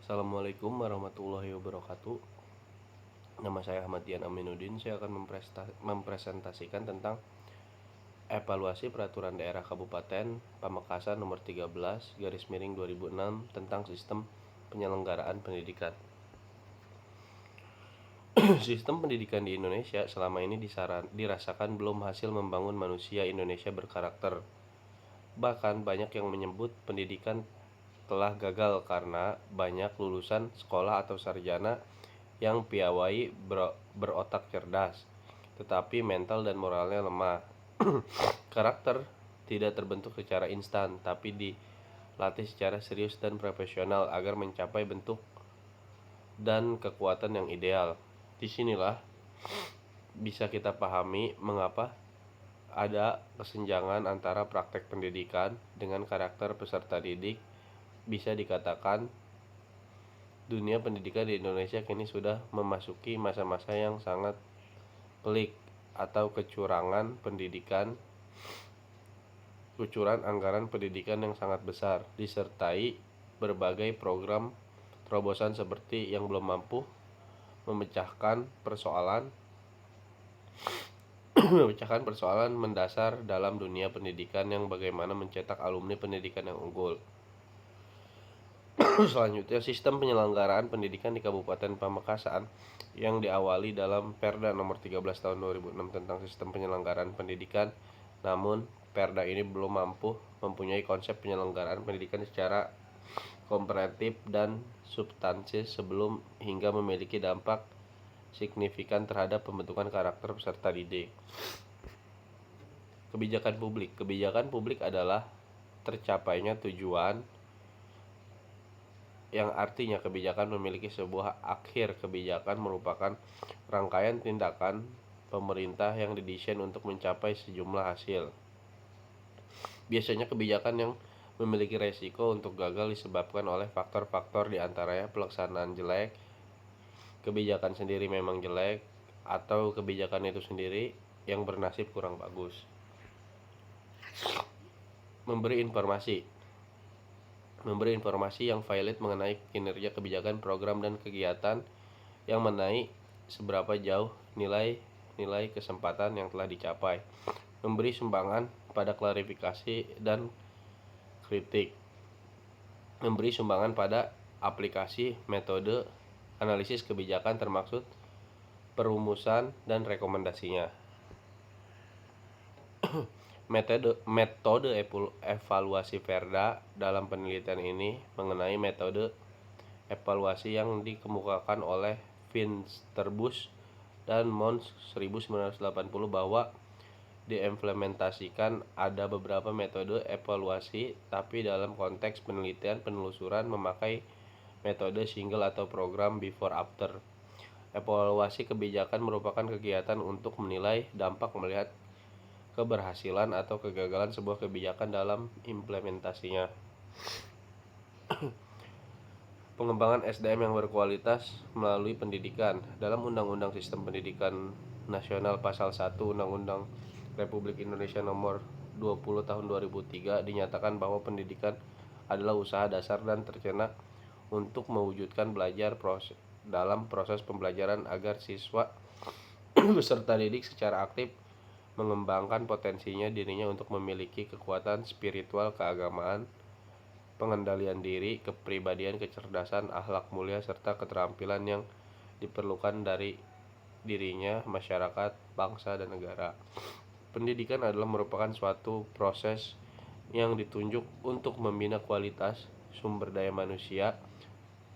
Assalamualaikum warahmatullahi wabarakatuh. Nama saya Ahmad Dian Aminuddin. Saya akan mempresentasikan tentang evaluasi peraturan daerah Kabupaten Pamekasan nomor 13/2006 tentang sistem penyelenggaraan pendidikan. Sistem pendidikan di Indonesia selama ini dirasakan belum hasil membangun manusia Indonesia berkarakter. Bahkan banyak yang menyebut pendidikan telah gagal karena banyak lulusan sekolah atau sarjana yang piawai berotak cerdas, tetapi mental dan moralnya lemah. Karakter tidak terbentuk secara instan, tapi dilatih secara serius dan profesional agar mencapai bentuk dan kekuatan yang ideal. Disinilah bisa kita pahami mengapa ada kesenjangan antara praktek pendidikan dengan karakter peserta didik. Bisa dikatakan dunia pendidikan di Indonesia kini sudah memasuki masa-masa yang sangat pelik atau kucuran anggaran pendidikan yang sangat besar, disertai berbagai program terobosan seperti yang belum mampu memecahkan persoalan mendasar dalam dunia pendidikan, yang bagaimana mencetak alumni pendidikan yang unggul. Selanjutnya, sistem penyelenggaraan pendidikan di Kabupaten Pamekasan yang diawali dalam Perda nomor 13 tahun 2006 tentang sistem penyelenggaraan pendidikan. Namun, Perda ini belum mampu mempunyai konsep penyelenggaraan pendidikan secara komprehensif dan substansi sebelum hingga memiliki dampak signifikan terhadap pembentukan karakter peserta didik. Kebijakan publik adalah tercapainya tujuan, yang artinya kebijakan memiliki sebuah akhir. Kebijakan merupakan rangkaian tindakan pemerintah yang didesain untuk mencapai sejumlah hasil. Biasanya kebijakan yang memiliki resiko untuk gagal disebabkan oleh faktor-faktor, diantaranya pelaksanaan jelek, kebijakan sendiri memang jelek, atau kebijakan itu sendiri yang bernasib kurang bagus. Memberi informasi yang valid mengenai kinerja kebijakan, program, dan kegiatan yang menaik seberapa jauh nilai kesempatan yang telah dicapai. Memberi sumbangan pada klarifikasi dan kritik. Memberi sumbangan pada aplikasi metode analisis kebijakan termaksud perumusan dan rekomendasinya. Metode evaluasi Perda dalam penelitian ini mengenai metode evaluasi yang dikemukakan oleh Finsterbus dan Mons 1980 bahwa diimplementasikan ada beberapa metode evaluasi, tapi dalam konteks penelitian penelusuran memakai metode single atau program before after. Evaluasi kebijakan merupakan kegiatan untuk menilai dampak, melihat keberhasilan atau kegagalan sebuah kebijakan dalam implementasinya. Pengembangan SDM yang berkualitas melalui pendidikan. Dalam Undang-Undang Sistem Pendidikan Nasional Pasal 1 Undang-Undang Republik Indonesia Nomor 20 Tahun 2003 dinyatakan bahwa pendidikan adalah usaha dasar dan tercerna untuk mewujudkan belajar dalam proses pembelajaran agar siswa beserta didik secara aktif mengembangkan potensinya dirinya untuk memiliki kekuatan spiritual, keagamaan, pengendalian diri, kepribadian, kecerdasan, akhlak mulia, serta keterampilan yang diperlukan dari dirinya, masyarakat, bangsa, dan negara. Pendidikan adalah merupakan suatu proses yang ditunjuk untuk membina kualitas sumber daya manusia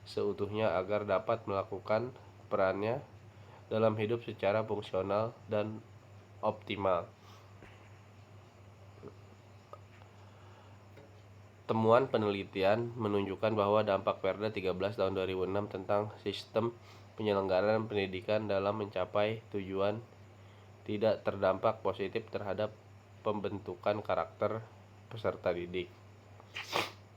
seutuhnya agar dapat melakukan perannya dalam hidup secara fungsional dan optimal. Temuan penelitian menunjukkan bahwa dampak Perda 13 tahun 2006 tentang sistem penyelenggaraan pendidikan dalam mencapai tujuan tidak terdampak positif terhadap pembentukan karakter peserta didik.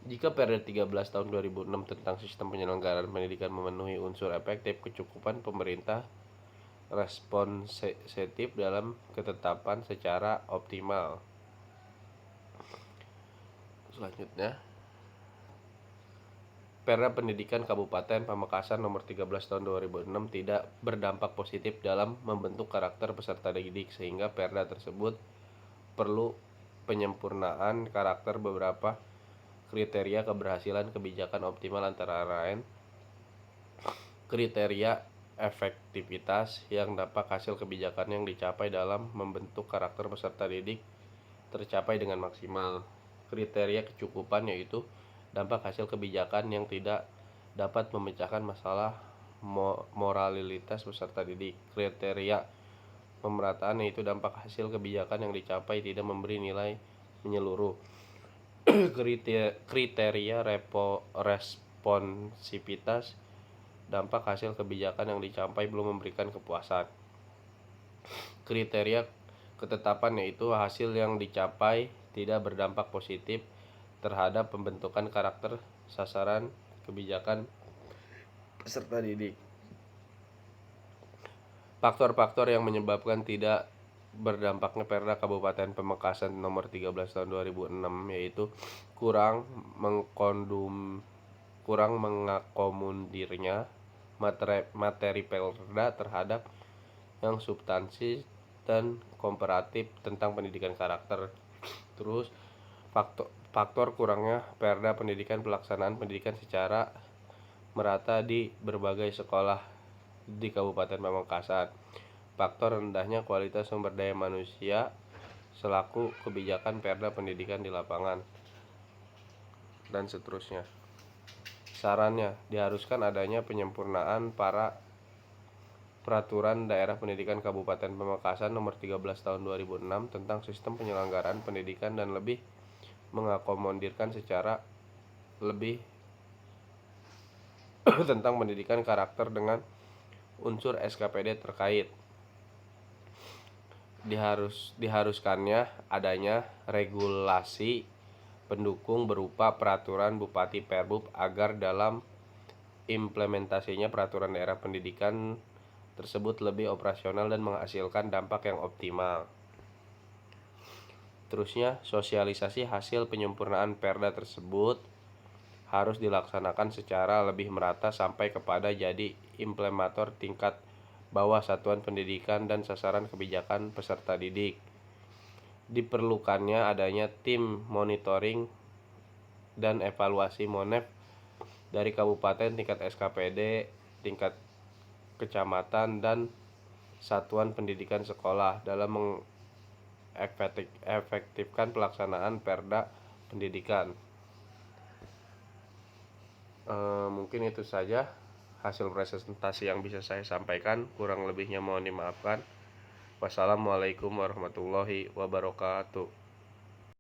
Jika Perda 13 tahun 2006 tentang sistem penyelenggaraan pendidikan memenuhi unsur efektif, kecukupan pemerintah responsif dalam ketetapan secara optimal. Selanjutnya, Perda Pendidikan Kabupaten Pamekasan Nomor 13 Tahun 2006 tidak berdampak positif dalam membentuk karakter peserta didik, sehingga perda tersebut perlu penyempurnaan karakter beberapa kriteria keberhasilan kebijakan optimal, antara lain kriteria efektivitas yang dampak hasil kebijakan yang dicapai dalam membentuk karakter peserta didik tercapai dengan maksimal. Kriteria kecukupan yaitu dampak hasil kebijakan yang tidak dapat memecahkan masalah moralitas peserta didik. Kriteria pemerataan yaitu dampak hasil kebijakan yang dicapai tidak memberi nilai menyeluruh. Kriteria responsivitas, dampak hasil kebijakan yang dicapai belum memberikan kepuasan. Kriteria ketetapan yaitu hasil yang dicapai tidak berdampak positif terhadap pembentukan karakter sasaran kebijakan peserta didik. Faktor-faktor yang menyebabkan tidak berdampaknya Perda Kabupaten Pamekasan Nomor 13 Tahun 2006 yaitu kurang mengakomodirnya materi Perda terhadap yang substansi dan komparatif tentang pendidikan karakter. Terus faktor kurangnya Perda Pendidikan pelaksanaan pendidikan secara merata di berbagai sekolah di Kabupaten Pamekasan. Faktor rendahnya kualitas sumber daya manusia selaku kebijakan Perda Pendidikan di lapangan, dan seterusnya. Sarannya, diharuskan adanya penyempurnaan para Peraturan Daerah Pendidikan Kabupaten Pamekasan Nomor 13 Tahun 2006 tentang sistem penyelenggaraan pendidikan dan lebih mengakomodirkan secara lebih tentang pendidikan karakter dengan unsur SKPD terkait. Diharuskannya adanya regulasi pendukung berupa peraturan Bupati Perbub agar dalam implementasinya peraturan daerah pendidikan tersebut lebih operasional dan menghasilkan dampak yang optimal. Terusnya, sosialisasi hasil penyempurnaan Perda tersebut harus dilaksanakan secara lebih merata sampai kepada jadi implementator tingkat bawah satuan pendidikan dan sasaran kebijakan peserta didik. Diperlukannya adanya tim monitoring dan evaluasi MONEF dari kabupaten, tingkat SKPD, tingkat kecamatan, dan satuan pendidikan sekolah dalam mengefektifkan pelaksanaan Perda Pendidikan. Mungkin itu saja hasil presentasi yang bisa saya sampaikan, kurang lebihnya mohon dimaafkan. Wassalamualaikum warahmatullahi wabarakatuh.